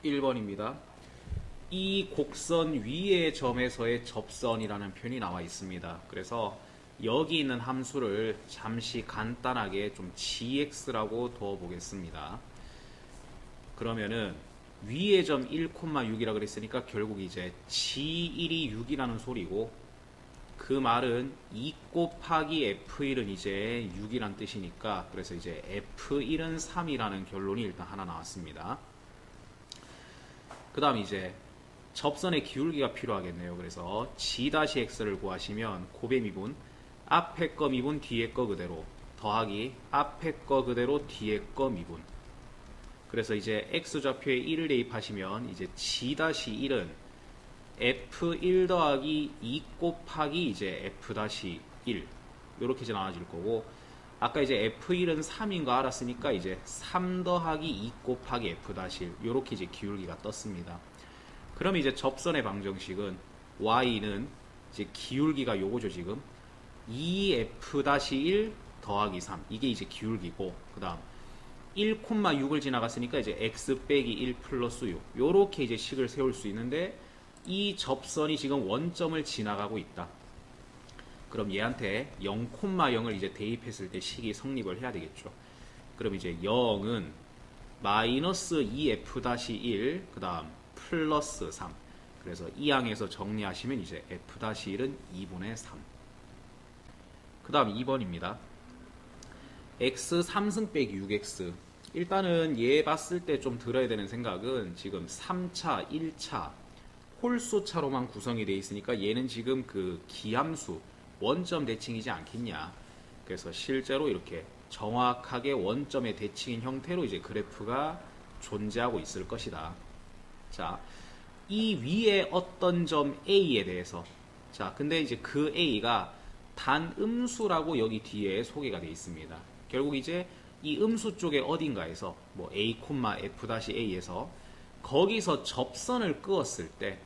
1번입니다. 이 곡선 위의 점에서의 접선이라는 표현이 나와 있습니다. 그래서 여기 있는 함수를 잠시 간단하게 좀 gx라고 둬 보겠습니다. 그러면은 위의 점 1,6이라 그랬으니까 결국 이제 g1이 6이라는 소리고, 그 말은 2 곱하기 f1은 이제 6이란 뜻이니까, 그래서 이제 f1은 3이라는 결론이 일단 하나 나왔습니다. 그 다음 이제 접선의 기울기가 필요하겠네요. 그래서 g-x를 구하시면 곱의 미분, 앞에 거 미분 뒤에 거 그대로 더하기 앞에 거 그대로 뒤에 거 미분. 그래서 이제 x좌표에 1을 대입하시면 이제 g-1은 f1 더하기 2 곱하기 이제 f-1 이렇게 이제 나눠질 거고, 아까 이제 f1은 3인 거 알았으니까 이제 3 더하기 2 곱하기 f-1 이렇게 이제 기울기가 떴습니다. 그럼 이제 접선의 방정식은 y는 이제 기울기가 요거죠. 지금 2f-1 더하기 3 이게 이제 기울기고, 그 다음 1,6을 지나갔으니까 이제 x 빼기 1 플러스 6 요렇게 이제 식을 세울 수 있는데, 이 접선이 지금 원점을 지나가고 있다. 그럼 얘한테 0,0을 이제 대입했을 때 식이 성립을 해야 되겠죠. 그럼 이제 0은 마이너스 2f-1 그 다음 플러스 3. 그래서 이 항에서 정리하시면 이제 f-1은 2분의 3. 그 다음 2번입니다. x 3승 빼기 6x. 일단은 얘 봤을 때 좀 들어야 되는 생각은 지금 3차, 1차 홀수차로만 구성이 되어 있으니까 얘는 지금 그 기함수 원점 대칭이지 않겠냐. 그래서 실제로 이렇게 정확하게 원점의 대칭인 형태로 이제 그래프가 존재하고 있을 것이다. 자, 이 위에 어떤 점 A에 대해서, 자, 근데 이제 그 A가 단음수라고 여기 뒤에 소개가 되어 있습니다. 결국 이제 이 음수 쪽에 어딘가에서 뭐 A, F-A에서 거기서 접선을 그었을 때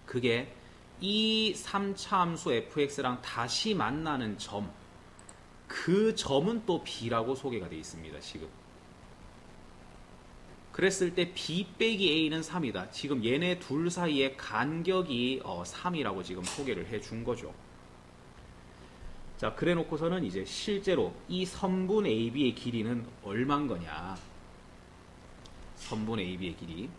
그게 이 3차 함수 fx랑 다시 만나는 점, 그 점은 또 b라고 소개가 되어 있습니다. 지금 그랬을 때 b 빼기 a는 3이다. 지금 얘네 둘 사이의 간격이 3이라고 지금 소개를 해준 거죠. 자, 그래 놓고서는 이제 실제로 이 선분 AB의 길이는 얼마인 거냐. 선분 AB의 길이.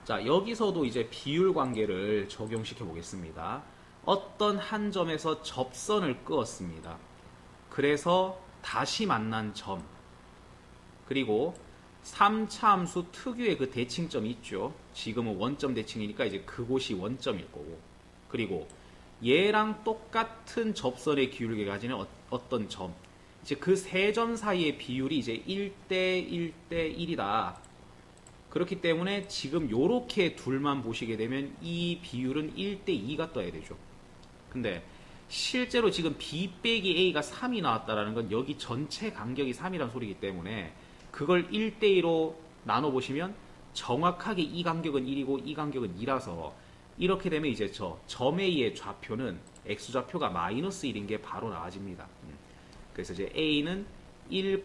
자, 여기서도 이제 비율 관계를 적용시켜 보겠습니다. 어떤 한 점에서 접선을 그었습니다. 그래서 다시 만난 점, 그리고 3차 함수 특유의 그 대칭점이 있죠. 지금은 원점 대칭이니까 이제 그곳이 원점일 거고, 그리고 얘랑 똑같은 접선의 기울기가 가지는 어떤 점, 이제 그 세 점 사이의 비율이 이제 1대 1대 1이다. 그렇기 때문에 지금 요렇게 둘만 보시게 되면 이 비율은 1대 2가 떠야 되죠. 근데 실제로 지금 b 빼기 a가 3이 나왔다라는 건 여기 전체 간격이 3이라는 소리이기 때문에 그걸 1대 2로 나눠보시면 정확하게 이 간격은 1이고 이 간격은 2라서 이렇게 되면 이제 점 A의 좌표는 x좌표가 마이너스 1인 게 바로 나와집니다. 그래서 이제 A는 1,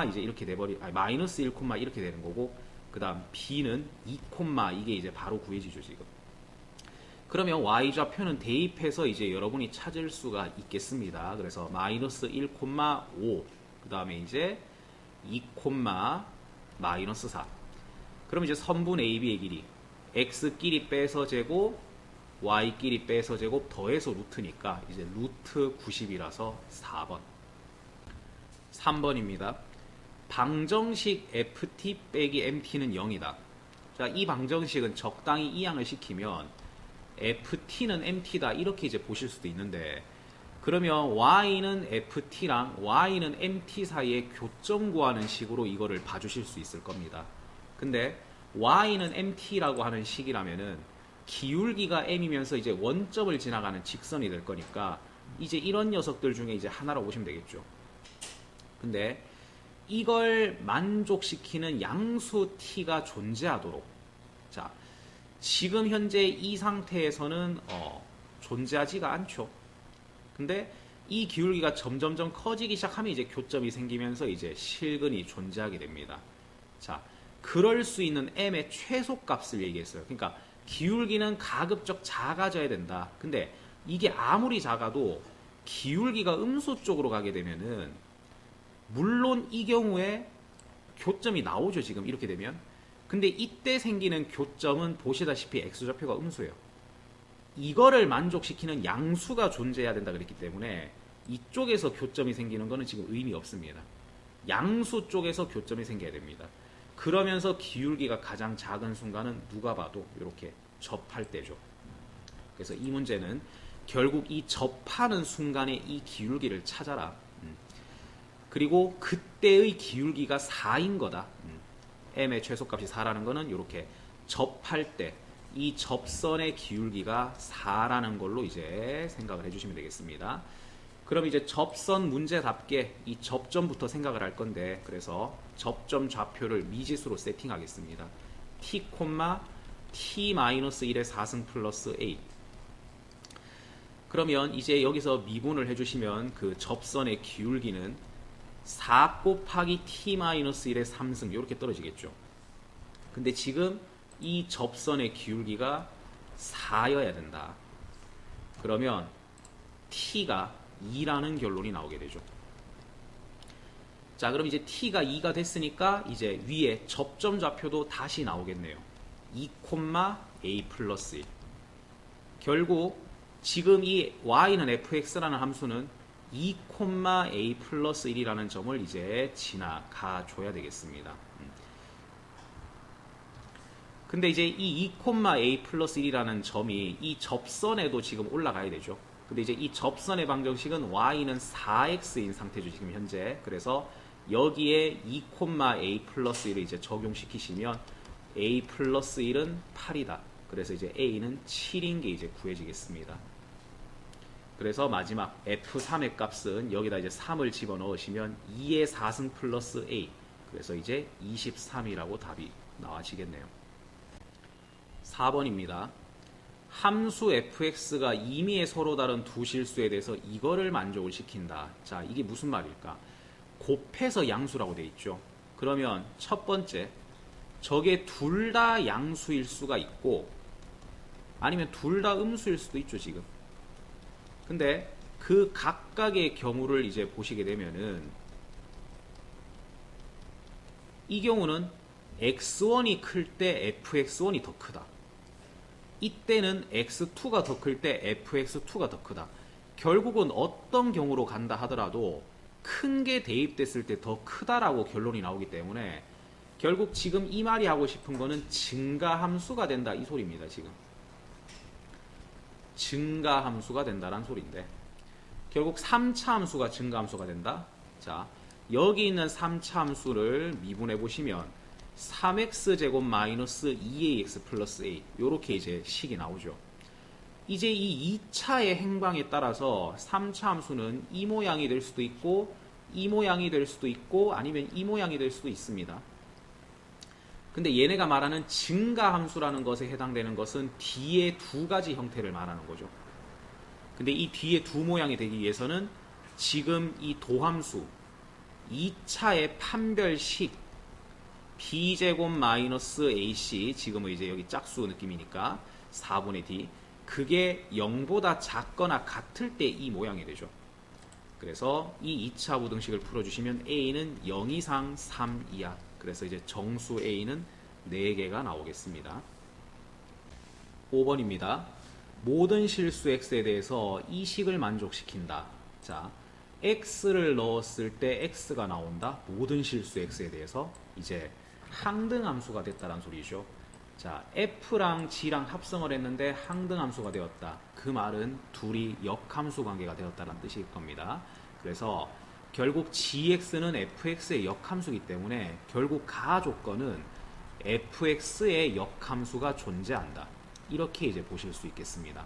이제 이렇게 마이너스 1, 이렇게 되는 거고, 그 다음 B는 2, 이게 이제 바로 구해지죠. 지금 그러면 Y좌표는 대입해서 이제 여러분이 찾을 수가 있겠습니다. 그래서 마이너스 1,5 그 다음에 이제 2, 마이너스 4. 그럼 이제 선분 AB의 길이 X끼리 빼서 제곱, Y끼리 빼서 제곱 더해서 루트니까 이제 루트 90이라서 4번. 3번입니다. 방정식 ft 빼기 mt는 0이다. 자, 이 방정식은 적당히 이항을 시키면 ft는 mt다 이렇게 이제 보실 수도 있는데, 그러면 y는 ft랑 y는 mt 사이에 교점 구하는 식으로 이거를 봐주실 수 있을 겁니다. 근데 y는 mt라고 하는 식이라면은 기울기가 m이면서 이제 원점을 지나가는 직선이 될 거니까 이제 이런 녀석들 중에 이제 하나라고 보시면 되겠죠. 근데 이걸 만족시키는 양수 t가 존재하도록, 자, 지금 현재 이 상태에서는 존재하지가 않죠. 근데 이 기울기가 점점점 커지기 시작하면 이제 교점이 생기면서 이제 실근이 존재하게 됩니다. 자, 그럴 수 있는 m의 최소값을 얘기했어요. 그러니까 기울기는 가급적 작아져야 된다. 근데 이게 아무리 작아도 기울기가 음수 쪽으로 가게 되면은 물론 이 경우에 교점이 나오죠. 지금 이렇게 되면. 근데 이때 생기는 교점은 보시다시피 x좌표가 음수예요. 이거를 만족시키는 양수가 존재해야 된다 그랬기 때문에 이쪽에서 교점이 생기는 거는 지금 의미 없습니다. 양수 쪽에서 교점이 생겨야 됩니다. 그러면서 기울기가 가장 작은 순간은 누가 봐도 이렇게 접할 때죠. 그래서 이 문제는 결국 이 접하는 순간에 이 기울기를 찾아라. 그리고 그때의 기울기가 4인 거다. m의 최소값이 4라는 거는 이렇게 접할 때 이 접선의 기울기가 4라는 걸로 이제 생각을 해주시면 되겠습니다. 그럼 이제 접선 문제답게 이 접점부터 생각을 할 건데, 그래서 접점 좌표를 미지수로 세팅하겠습니다. t, t-1의 4승 플러스 a. 그러면 이제 여기서 미분을 해주시면 그 접선의 기울기는 4 곱하기 t-1의 3승 이렇게 떨어지겠죠. 근데 지금 이 접선의 기울기가 4여야 된다. 그러면 t가 2라는 결론이 나오게 되죠. 자, 그럼 이제 t가 2가 됐으니까 이제 위에 접점 좌표도 다시 나오겠네요. 2, a 플러스 1. 결국 지금 이 y는 fx라는 함수는 2, a 플러스 1이라는 점을 이제 지나가 줘야 되겠습니다. 근데 이제 이 2, a 플러스 1이라는 점이 이 접선에도 지금 올라가야 되죠. 근데 이제 이 접선의 방정식은 y는 4x인 상태죠, 지금 현재. 그래서 여기에 2, a 플러스 1을 이제 적용시키시면 a 플러스 1은 8이다. 그래서 이제 a는 7인 게 이제 구해지겠습니다. 그래서 마지막 f3의 값은 여기다 이제 3을 집어넣으시면 2의 4승 플러스 a. 그래서 이제 23이라고 답이 나와지겠네요. 4번입니다. 함수 fx가 임의의 서로 다른 두 실수에 대해서 이거를 만족을 시킨다. 자, 이게 무슨 말일까? 곱해서 양수라고 돼 있죠. 그러면 첫 번째, 저게 둘 다 양수일 수가 있고 아니면 둘 다 음수일 수도 있죠, 지금. 근데 그 각각의 경우를 이제 보시게 되면은 이 경우는 x1이 클 때 fx1이 더 크다. 이때는 x2가 더 클 때 fx2가 더 크다. 결국은 어떤 경우로 간다 하더라도 큰 게 대입됐을 때 더 크다라고 결론이 나오기 때문에 결국 지금 이 말이 하고 싶은 거는 증가함수가 된다 이 소리입니다. 지금 증가함수가 된다란 소리인데 결국 3차 함수가 증가함수가 된다. 자, 여기 있는 3차 함수를 미분해 보시면 3x제곱 마이너스 2ax 플러스 a 요렇게 이제 식이 나오죠. 이제 이 2차의 행방에 따라서 3차 함수는 이 모양이 될 수도 있고 이 모양이 될 수도 있고 아니면 이 모양이 될 수도 있습니다. 근데 얘네가 말하는 증가함수라는 것에 해당되는 것은 뒤에 두 가지 형태를 말하는 거죠. 근데 이 뒤에 두 모양이 되기 위해서는 지금 이 도함수 2차의 판별식 b제곱 마이너스 ac 지금은 이제 여기 짝수 느낌이니까 4분의 d 그게 0보다 작거나 같을 때 이 모양이 되죠. 그래서 이 2차 부등식을 풀어주시면 a는 0 이상 3 이하 그래서 이제 정수 a는 4개가 나오겠습니다. 5번입니다. 모든 실수 x에 대해서 이 식을 만족시킨다. 자, x를 넣었을 때 x가 나온다. 모든 실수 x에 대해서 이제 항등함수가 됐다는 소리죠. 자, f랑 g랑 합성을 했는데 항등함수가 되었다. 그 말은 둘이 역함수 관계가 되었다는 뜻일 겁니다. 그래서 결국 gx는 fx의 역함수이기 때문에 결국 가조건은 fx의 역함수가 존재한다. 이렇게 이제 보실 수 있겠습니다.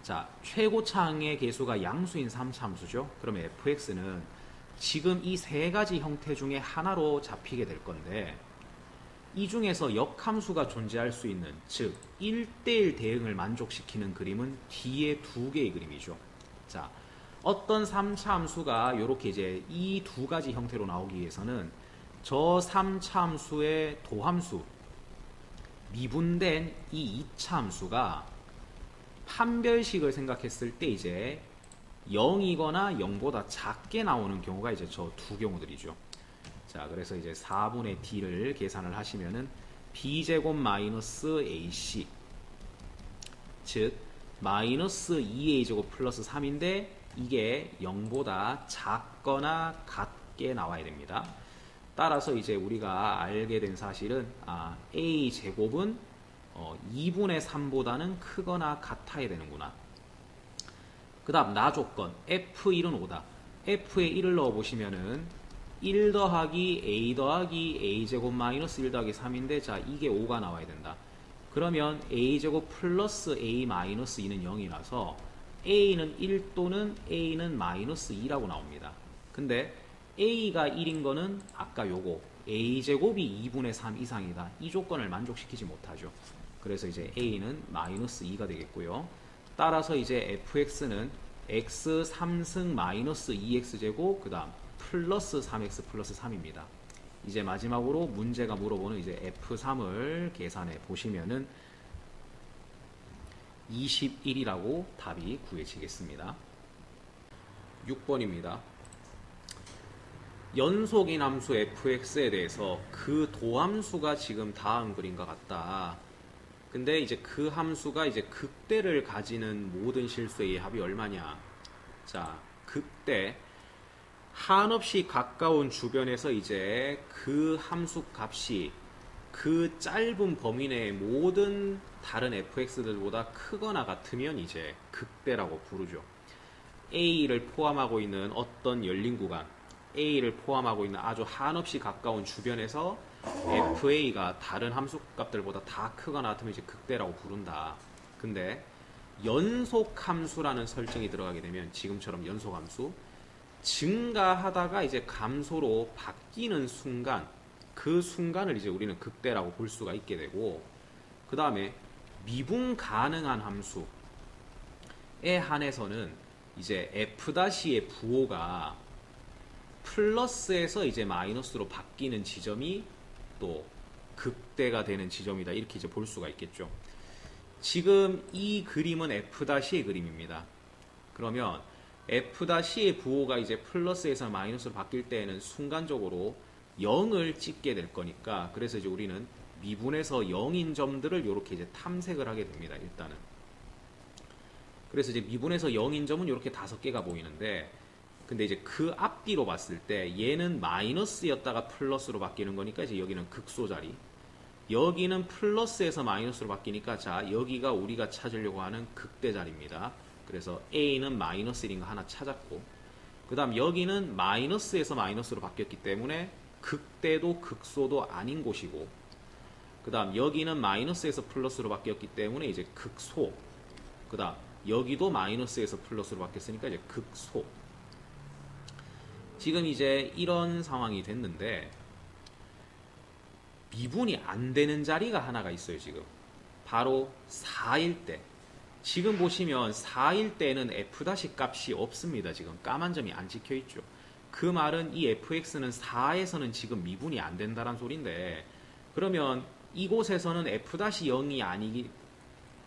자, 최고차항의 계수가 양수인 3차 함수죠. 그러면 fx는 지금 이 세 가지 형태 중에 하나로 잡히게 될 건데 이 중에서 역함수가 존재할 수 있는 즉 1대1 대응을 만족시키는 그림은 뒤에 두 개의 그림이죠. 자, 어떤 3차 함수가 이렇게 이제 이 두 가지 형태로 나오기 위해서는 저 3차 함수의 도함수 미분된 이 2차 함수가 판별식을 생각했을 때 이제 0이거나 0보다 작게 나오는 경우가 이제 저 두 경우들이죠. 자, 그래서 이제 4분의 d를 계산을 하시면은 b제곱 마이너스 ac, 즉 마이너스 2a제곱 플러스 3인데 이게 0보다 작거나 같게 나와야 됩니다. 따라서 이제 우리가 알게 된 사실은 a제곱은 2분의 3보다는 크거나 같아야 되는구나. 그 다음 나 조건 f1은 5다. f에 1을 넣어보시면은 1 더하기 a 더하기 a제곱 마이너스 1 더하기 3인데 자 이게 5가 나와야 된다. 그러면 a제곱 플러스 a 마이너스 2는 0이라서 a는 1 또는 a는 마이너스 2라고 나옵니다. 근데 a가 1인 거는 아까 요거 a제곱이 2분의 3 이상이다. 이 조건을 만족시키지 못하죠. 그래서 이제 a는 마이너스 2가 되겠고요. 따라서 이제 fx는 x 3승 마이너스 2x제곱 그 다음 플러스 3x 플러스 3입니다. 이제 마지막으로 문제가 물어보는 이제 f3을 계산해 보시면은 21이라고 답이 구해지겠습니다. 6번입니다. 연속인 함수 fx에 대해서 그 도함수가 지금 다음 그림과 같다. 근데 이제 그 함수가 이제 극대를 가지는 모든 실수의 합이 얼마냐? 자, 극대 한없이 가까운 주변에서 이제 그 함수 값이 그 짧은 범위 내의 모든 다른 fx들보다 크거나 같으면 이제 극대라고 부르죠. a를 포함하고 있는 어떤 열린 구간, a를 포함하고 있는 아주 한없이 가까운 주변에서 fa가 다른 함수 값들보다 다 크거나 같으면 이제 극대라고 부른다. 근데 연속 함수라는 설정이 들어가게 되면 지금처럼 연속 함수 증가하다가 이제 감소로 바뀌는 순간 그 순간을 이제 우리는 극대라고 볼 수가 있게 되고 그 다음에 미분 가능한 함수에 한해서는 이제 f-의 부호가 플러스에서 이제 마이너스로 바뀌는 지점이 또 극대가 되는 지점이다. 이렇게 이제 볼 수가 있겠죠. 지금 이 그림은 f-의 그림입니다. 그러면 f-의 부호가 이제 플러스에서 마이너스로 바뀔 때에는 순간적으로 0을 찍게 될 거니까 그래서 이제 우리는 미분에서 0인 점들을 이렇게 이제 탐색을 하게 됩니다. 일단은. 그래서 이제 미분에서 0인 점은 이렇게 5개가 보이는데 근데 이제 그 앞뒤로 봤을 때 얘는 마이너스였다가 플러스로 바뀌는 거니까 이제 여기는 극소 자리. 여기는 플러스에서 마이너스로 바뀌니까 자 여기가 우리가 찾으려고 하는 극대 자리입니다. 그래서 A는 마이너스 1인 거 하나 찾았고 그 다음 여기는 마이너스에서 마이너스로 바뀌었기 때문에 극대도 극소도 아닌 곳이고 그 다음 여기는 마이너스에서 플러스로 바뀌었기 때문에 이제 극소 그 다음 여기도 마이너스에서 플러스로 바뀌었으니까 이제 극소. 지금 이제 이런 상황이 됐는데 미분이 안 되는 자리가 하나가 있어요. 지금 바로 4일 때 지금 보시면 4일 때는 f' 값이 없습니다. 지금 까만 점이 안 찍혀 있죠. 그 말은 이 fx는 4에서는 지금 미분이 안 된다는 소린데 그러면 이곳에서는 f'0이 아니기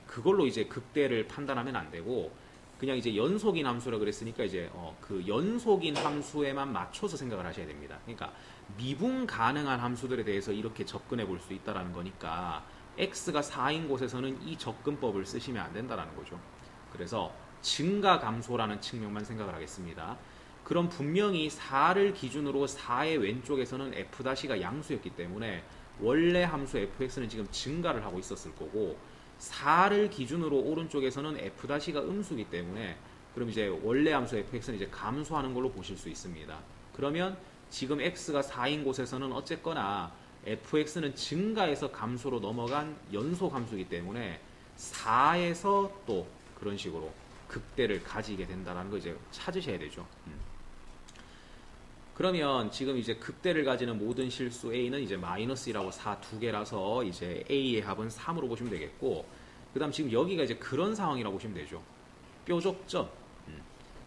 그걸로 이제 극대를 판단하면 안 되고 그냥 이제 연속인 함수라 그랬으니까 이제 그 연속인 함수에만 맞춰서 생각을 하셔야 됩니다. 그러니까 미분 가능한 함수들에 대해서 이렇게 접근해 볼 수 있다라는 거니까 x가 4인 곳에서는 이 접근법을 쓰시면 안 된다라는 거죠. 그래서 증가 감소라는 측면만 생각을 하겠습니다. 그럼 분명히 4를 기준으로 4의 왼쪽에서는 f'가 양수였기 때문에 원래 함수 fx는 지금 증가를 하고 있었을 거고 4를 기준으로 오른쪽에서는 f''가 음수이기 때문에 그럼 이제 원래 함수 fx는 이제 감소하는 걸로 보실 수 있습니다. 그러면 지금 x가 4인 곳에서는 어쨌거나 fx는 증가해서 감소로 넘어간 연속 함수이기 때문에 4에서 또 그런 식으로 극대를 가지게 된다는 거 이제 찾으셔야 되죠. 그러면 지금 이제 극대를 가지는 모든 실수 A는 이제 마이너스이라고 4 두 개라서 이제 A의 합은 3으로 보시면 되겠고, 그 다음 지금 여기가 이제 그런 상황이라고 보시면 되죠. 뾰족점.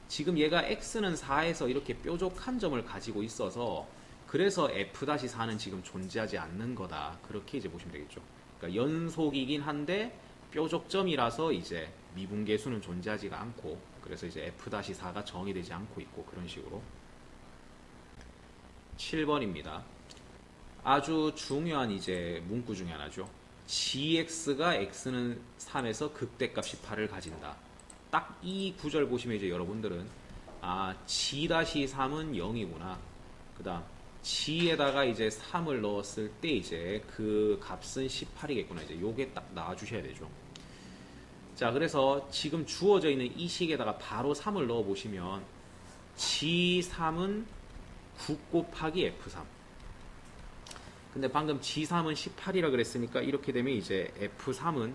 지금 얘가 X는 4에서 이렇게 뾰족한 점을 가지고 있어서 그래서 F-4는 지금 존재하지 않는 거다. 그렇게 이제 보시면 되겠죠. 그러니까 연속이긴 한데 뾰족점이라서 이제 미분계수는 존재하지가 않고, 그래서 이제 F-4가 정의되지 않고 있고, 그런 식으로. 7번입니다. 아주 중요한 이제 문구 중에 하나죠. gx가 x는 3에서 극대값 18을 가진다. 딱 이 구절 보시면 이제 여러분들은 g-3은 0이구나. 그 다음 g에다가 이제 3을 넣었을 때 이제 그 값은 18이겠구나. 이제 요게 딱 나와주셔야 되죠. 자, 그래서 지금 주어져 있는 이 식에다가 바로 3을 넣어 보시면 g3은 9 곱하기 f3. 근데 방금 g3은 18이라 그랬으니까 이렇게 되면 이제 f3은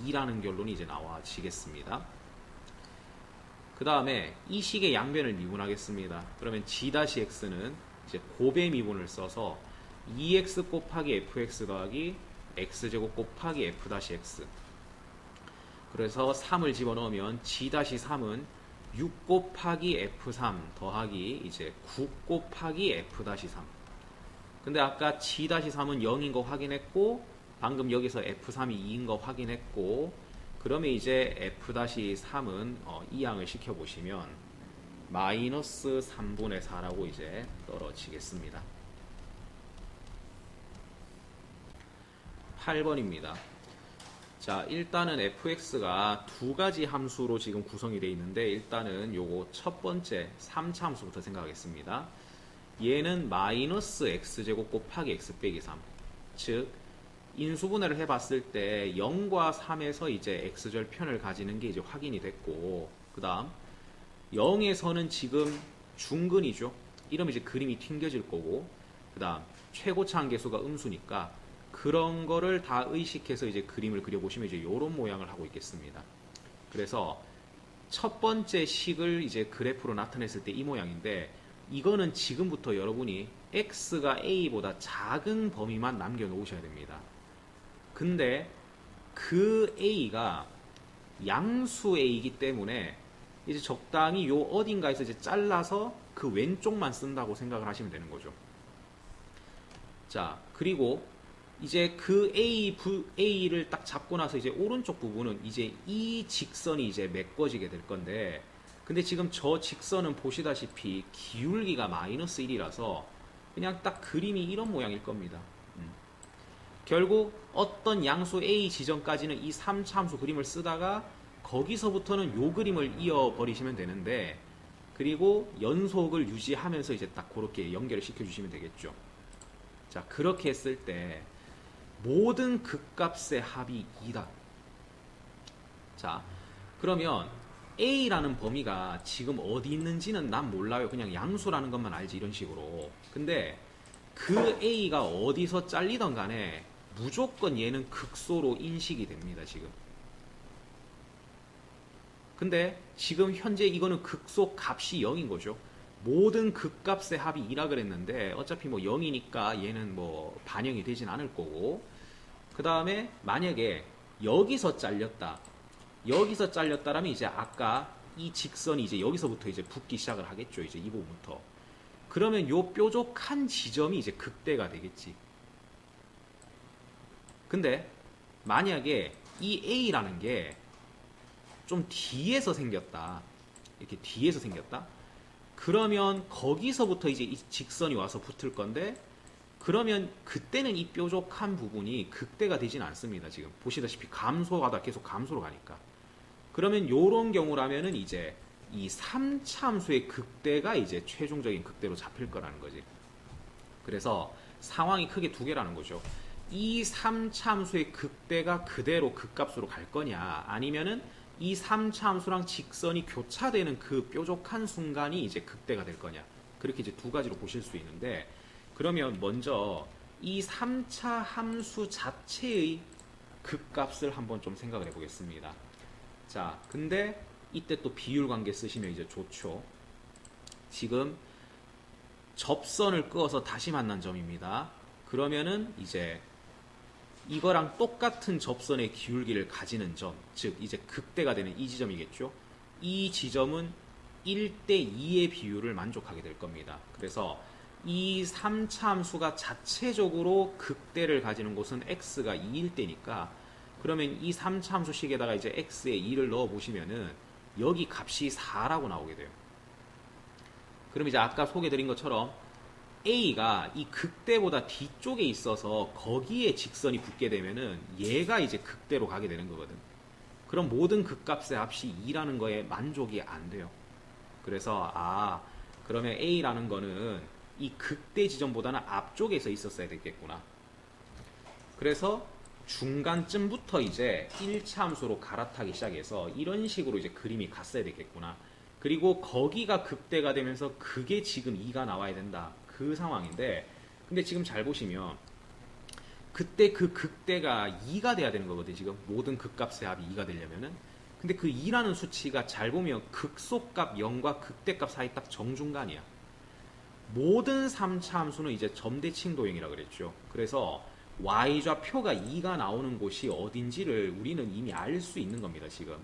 2라는 결론이 이제 나와지겠습니다. 그 다음에 이 식의 양변을 미분하겠습니다. 그러면 g-x는 이제 곱의 미분을 써서 2x 곱하기 fx 더하기 x제곱 곱하기 f-x. 그래서 3을 집어넣으면 g-3은 6 곱하기 f3 더하기 이제 9 곱하기 f-3. 근데 아까 g-3은 0인 거 확인했고, 방금 여기서 f3이 2인 거 확인했고, 그러면 이제 f-3은 이항을 시켜보시면 마이너스 3분의 4라고 이제 떨어지겠습니다. 8번입니다. 자, 일단은 fx가 두 가지 함수로 지금 구성이 되어 있는데, 일단은 요거 첫 번째 3차 함수부터 생각하겠습니다. 얘는 마이너스 x제곱 곱하기 x 빼기 3. 즉, 인수분해를 해봤을 때 0과 3에서 이제 x절편을 가지는 게 이제 확인이 됐고, 그 다음 0에서는 지금 중근이죠. 이러면 이제 그림이 튕겨질 거고, 그 다음 최고차 한계수가 음수니까 그런 거를 다 의식해서 이제 그림을 그려보시면 이제 이런 모양을 하고 있겠습니다. 그래서 첫 번째 식을 이제 그래프로 나타냈을 때 이 모양인데, 이거는 지금부터 여러분이 x가 a보다 작은 범위만 남겨놓으셔야 됩니다. 근데 그 a가 양수 a이기 때문에 이제 적당히 요 어딘가에서 이제 잘라서 그 왼쪽만 쓴다고 생각을 하시면 되는 거죠. 자, 그리고 이제 그 a를 딱 잡고 나서 이제 오른쪽 부분은 이제 이 직선이 이제 메꿔지게 될 건데, 근데 지금 저 직선은 보시다시피 기울기가 마이너스 1이라서 그냥 딱 그림이 이런 모양일 겁니다. 결국 어떤 양수 a 지점까지는 이 3차 함수 그림을 쓰다가 거기서부터는 요 그림을 이어버리시면 되는데, 그리고 연속을 유지하면서 이제 딱 그렇게 연결을 시켜주시면 되겠죠. 자, 그렇게 했을 때 모든 극값의 합이 2다. 자, 그러면 a라는 범위가 지금 어디 있는지는 난 몰라요. 그냥 양수라는 것만 알지, 이런 식으로. 근데 그 a가 어디서 잘리던 간에 무조건 얘는 극소로 인식이 됩니다, 지금. 근데 지금 현재 이거는 극소 값이 0인 거죠. 모든 극값의 합이 2라 그랬는데 어차피 뭐 0이니까 얘는 뭐 반영이 되진 않을 거고, 그 다음에 만약에 여기서 잘렸다라면 이제 아까 이 직선이 이제 여기서부터 이제 붙기 시작을 하겠죠. 이제 이 부분부터. 그러면 요 뾰족한 지점이 이제 극대가 되겠지. 근데 만약에 이 a라는 게 좀 뒤에서 생겼다. 이렇게 뒤에서 생겼다. 그러면 거기서부터 이제 이 직선이 와서 붙을 건데, 그러면 그때는 이 뾰족한 부분이 극대가 되진 않습니다. 지금 보시다시피 감소하다 계속 감소로 가니까. 그러면 요런 경우라면은 이제 이 3차 함수의 극대가 이제 최종적인 극대로 잡힐 거라는 거지. 그래서 상황이 크게 두 개라는 거죠. 이 3차 함수의 극대가 그대로 극값으로 갈 거냐, 아니면은 이 3차 함수랑 직선이 교차되는 그 뾰족한 순간이 이제 극대가 될 거냐. 그렇게 이제 두 가지로 보실 수 있는데, 그러면 먼저 이 3차 함수 자체의 극값을 한번 좀 생각을 해보겠습니다. 자, 근데 이때 또 비율 관계 쓰시면 이제 좋죠. 지금 접선을 그어서 다시 만난 점입니다. 그러면은 이제 이거랑 똑같은 접선의 기울기를 가지는 점, 즉 이제 극대가 되는 이 지점이겠죠. 이 지점은 1대 2의 비율을 만족하게 될 겁니다. 그래서 이 3차 함수가 자체적으로 극대를 가지는 곳은 x가 2일 때니까 그러면 이 3차 함수식에다가 이제 x에 2를 넣어 보시면은 여기 값이 4라고 나오게 돼요. 그럼 이제 아까 소개드린 것처럼 a가 이 극대보다 뒤쪽에 있어서 거기에 직선이 붙게 되면은 얘가 이제 극대로 가게 되는 거거든. 그럼 모든 극값의 합이 2라는 거에 만족이 안 돼요. 그래서 그러면 a라는 거는 이 극대 지점보다는 앞쪽에서 있었어야 됐겠구나. 그래서 중간쯤부터 이제 1차 함수로 갈아타기 시작해서 이런 식으로 이제 그림이 갔어야 됐겠구나. 그리고 거기가 극대가 되면서 그게 지금 2가 나와야 된다. 그 상황인데 근데 지금 잘 보시면 그때 그 극대가 2가 돼야 되는 거거든. 지금 모든 극값의 합이 2가 되려면은. 근데 그 2라는 수치가 잘 보면 극소값 0과 극대값 사이 딱 정중간이야. 모든 3차 함수는 이제 점대칭 도형이라 그랬죠. 그래서 y좌표가 2가 나오는 곳이 어딘지를 우리는 이미 알 수 있는 겁니다. 지금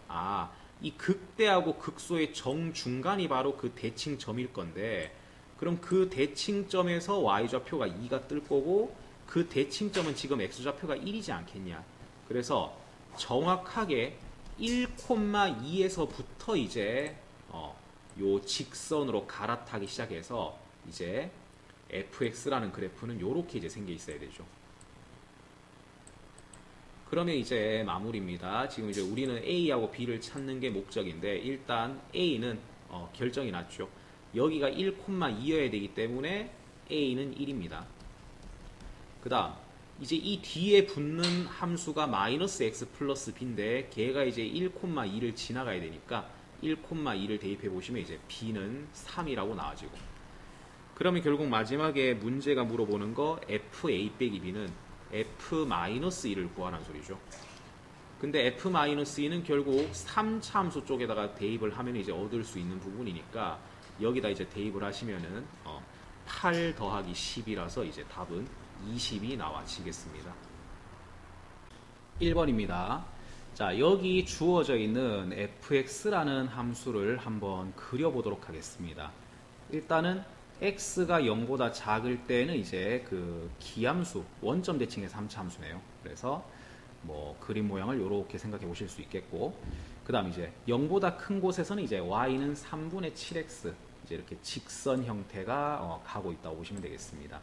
이 극대하고 극소의 정중간이 바로 그 대칭점일 건데 그럼 그 대칭점에서 y좌표가 2가 뜰 거고 그 대칭점은 지금 x좌표가 1이지 않겠냐. 그래서 정확하게 1,2에서부터 이제 요 직선으로 갈아타기 시작해서 이제 fx라는 그래프는 요렇게 이제 생겨 있어야 되죠. 그러면 이제 마무리입니다. 지금 이제 우리는 A하고 B를 찾는 게 목적인데 일단 A는 결정이 났죠. 여기가 1,2여야 되기 때문에 A는 1입니다. 그 다음 이제 이 뒤에 붙는 함수가 마이너스 x 플러스 b인데 걔가 이제 1,2를 지나가야 되니까 1,2를 대입해 보시면 이제 b는 3이라고 나와지고 그러면 결국 마지막에 문제가 물어보는 거 fa 빼기 b는 f-1을 구하라는 소리죠. 근데 f-2는 결국 3차 함수 쪽에다가 대입을 하면 이제 얻을 수 있는 부분이니까 여기다 이제 대입을 하시면은 8 더하기 10이라서 이제 답은 20이 나와지겠습니다. 1번입니다. 자, 여기 주어져 있는 fx라는 함수를 한번 그려보도록 하겠습니다. 일단은 x가 0보다 작을 때는 이제 그 기함수, 원점 대칭의 3차 함수네요. 그래서 뭐 그림 모양을 이렇게 생각해 보실 수 있겠고, 그 다음 이제 0보다 큰 곳에서는 이제 y는 3분의 7x, 이제 이렇게 직선 형태가 가고 있다고 보시면 되겠습니다.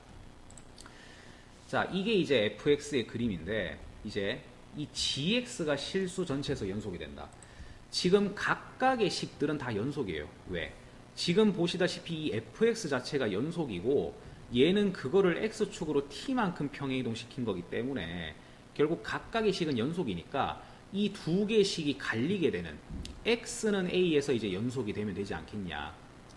자, 이게 이제 fx의 그림인데, 이제 이 gx가 실수 전체에서 연속이 된다. 지금 각각의 식들은 다 연속이에요. 왜? 지금 보시다시피 이 fx 자체가 연속이고 얘는 그거를 x축으로 t만큼 평행이동시킨 거기 때문에 결국 각각의 식은 연속이니까 이 두 개의 식이 갈리게 되는 x는 a에서 이제 연속이 되면 되지 않겠냐.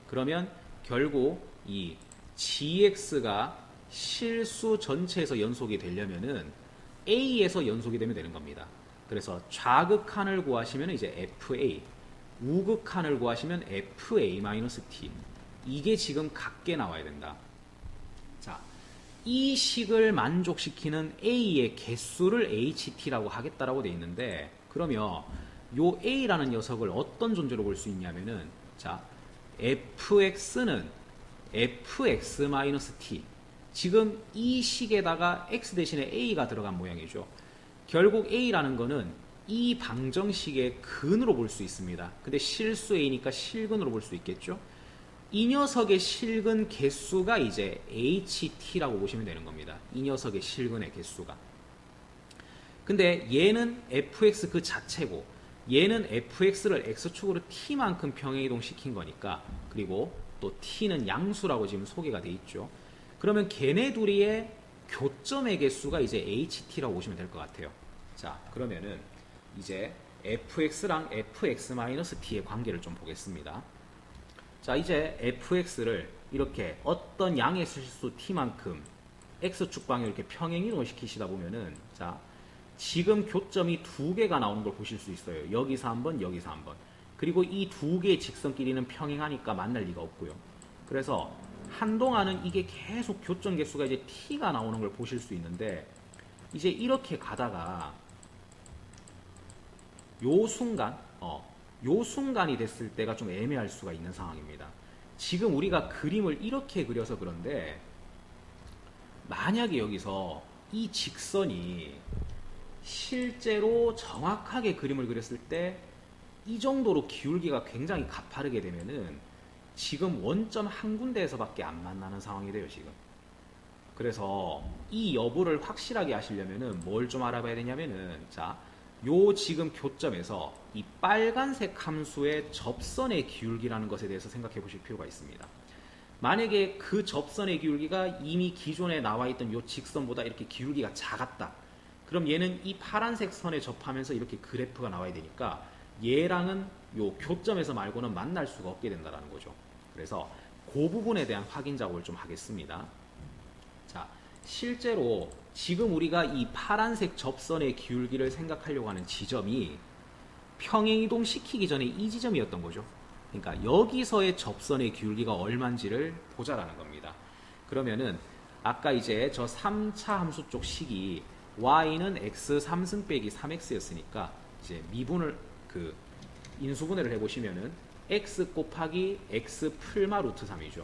그러면 결국 이 gx가 실수 전체에서 연속이 되려면은 a에서 연속이 되면 되는 겁니다. 그래서 좌극한을 구하시면 이제 fa, 우극한을 구하시면 fa-t. 이게 지금 같게 나와야 된다. 자, 이 식을 만족시키는 a의 개수를 ht라고 하겠다라고 되어 있는데, 그러면 요 a라는 녀석을 어떤 존재로 볼 수 있냐면은, 자, fx는 fx-t. 지금 이 식에다가 x 대신에 a가 들어간 모양이죠. 결국 a라는 거는 이 방정식의 근으로 볼 수 있습니다. 근데 실수 a니까 실근으로 볼 수 있겠죠. 이 녀석의 실근 개수가 이제 ht라고 보시면 되는 겁니다. 이 녀석의 실근의 개수가. 근데 얘는 fx 그 자체고 얘는 fx를 x축으로 t만큼 평행이동 시킨 거니까, 그리고 또 t는 양수라고 지금 소개가 돼 있죠. 그러면 걔네 둘이의 교점의 개수가 이제 ht라고 보시면 될 것 같아요. 자, 그러면은 이제 fx랑 fx-t의 관계를 좀 보겠습니다. 자, 이제 fx를 이렇게 어떤 양의 실수 t만큼 x축 방향을 이렇게 평행이동을 시키시다 보면은, 자, 지금 교점이 두 개가 나오는 걸 보실 수 있어요. 여기서 한 번, 여기서 한 번. 그리고 이 두 개의 직선끼리는 평행하니까 만날 리가 없고요. 그래서 한동안은 이게 계속 교점 개수가 이제 t가 나오는 걸 보실 수 있는데, 이제 이렇게 가다가 요 순간이 됐을 때가 좀 애매할 수가 있는 상황입니다. 지금 우리가 그림을 이렇게 그려서 그런데 만약에 여기서 이 직선이 실제로 정확하게 그림을 그렸을 때 이 정도로 기울기가 굉장히 가파르게 되면은 지금 원점 한 군데에서밖에 안 만나는 상황이 돼요, 지금. 그래서 이 여부를 확실하게 아시려면은 뭘 좀 알아봐야 되냐면은, 자, 요 지금 교점에서 이 빨간색 함수의 접선의 기울기라는 것에 대해서 생각해 보실 필요가 있습니다. 만약에 그 접선의 기울기가 이미 기존에 나와 있던 요 직선보다 이렇게 기울기가 작았다. 그럼 얘는 이 파란색 선에 접하면서 이렇게 그래프가 나와야 되니까 얘랑은 요 교점에서 말고는 만날 수가 없게 된다는 거죠. 그래서 그 부분에 대한 확인 작업을 좀 하겠습니다. 자, 실제로 지금 우리가 이 파란색 접선의 기울기를 생각하려고 하는 지점이 평행이동 시키기 전에 이 지점이었던 거죠. 그러니까 여기서의 접선의 기울기가 얼마인지를 보자라는 겁니다. 그러면은 아까 이제 저 3차 함수 쪽 식이 y는 x 3승 빼기 3x였으니까 이제 미분을 인수분해를 해보시면은 x 곱하기 x 풀마 루트 3이죠.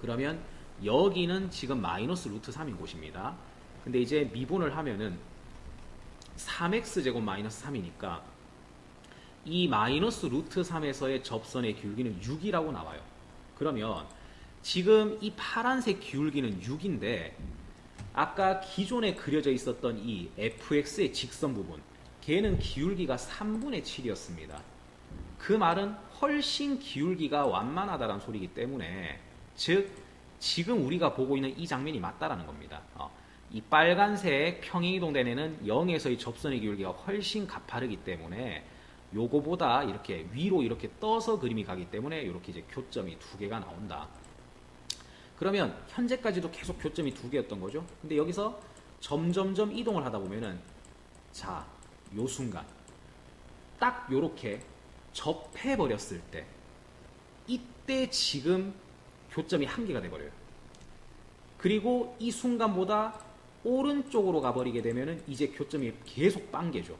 그러면 여기는 지금 마이너스 루트 3인 곳입니다. 근데 이제 미분을 하면은 3x제곱 마이너스 3이니까 이 마이너스 루트 3에서의 접선의 기울기는 6이라고 나와요. 그러면 지금 이 파란색 기울기는 6인데 아까 기존에 그려져 있었던 이 fx의 직선 부분, 걔는 기울기가 3분의 7이었습니다. 그 말은 훨씬 기울기가 완만하다는 소리이기 때문에, 즉 지금 우리가 보고 있는 이 장면이 맞다라는 겁니다. 이 빨간색 평행이동된 애는 0에서의 접선의 기울기가 훨씬 가파르기 때문에 요거보다 이렇게 위로 이렇게 떠서 그림이 가기 때문에 이렇게 이제 교점이 두 개가 나온다. 그러면 현재까지도 계속 교점이 두 개였던 거죠. 근데 여기서 점점점 이동을 하다 보면은, 자, 요 순간 딱 요렇게 접해버렸을 때 이때 지금 교점이 한 개가 돼버려요. 그리고 이 순간보다 오른쪽으로 가버리게 되면은 이제 교점이 계속 빵개죠.